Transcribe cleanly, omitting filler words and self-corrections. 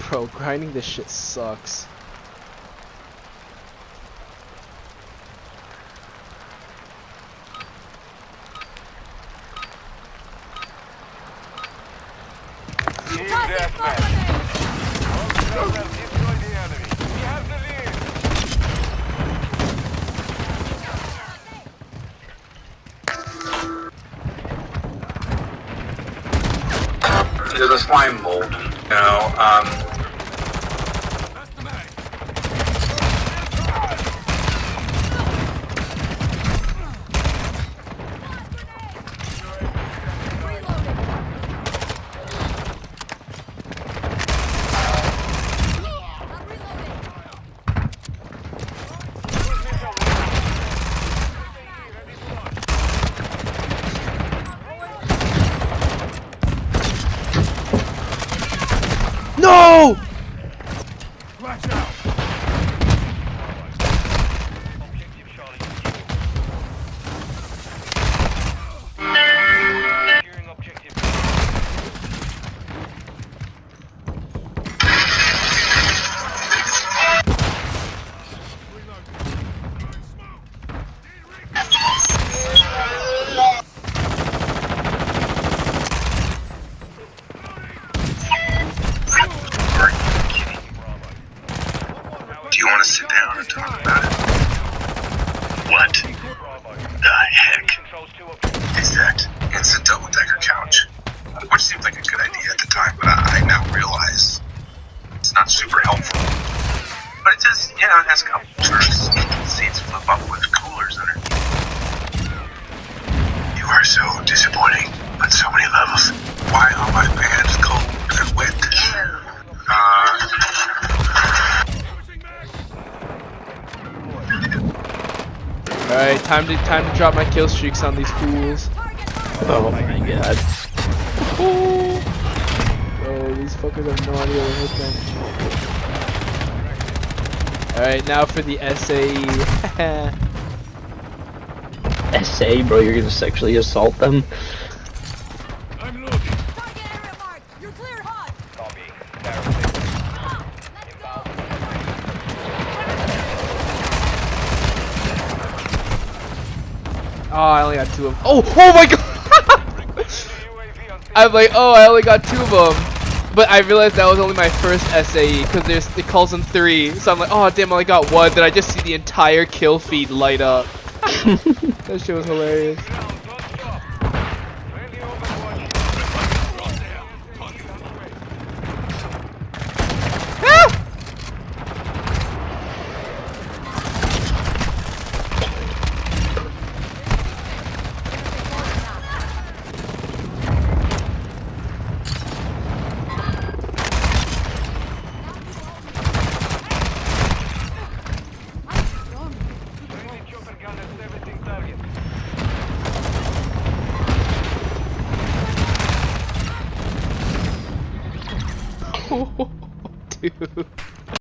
Bro, grinding this shit sucks. Team deathmatch. All have destroyed the enemy. We have the lead. There's a slime mold, you know, No! Watch out. Objective Charlie secure. Securing objective. do you want to sit down and talk about it? What the heck is that? It's a double-decker couch, which seemed like a good idea at the time, but I now realize it's not super helpful. But it does, you know, it has a couple perks. Seats flip up with coolers underneath. You are so disappointing on so many levels. Why are my pants cold and wet? Alright, time to drop my kill streaks on these fools. Oh my god. Bro, these fuckers have no idea what hit them. Alright, now for the SAE. SA, bro, you're gonna sexually assault them? I'm looking. Target area marked. You're clear hot. Copy. Oh, I only got 2 of them. Oh my god! I'm like, oh, I only got 2 of them. But I realized that was only my first SAE, because it calls them 3. So I'm like, oh damn, I only got 1. Then I just see the entire kill feed light up. That shit was hilarious. Dude.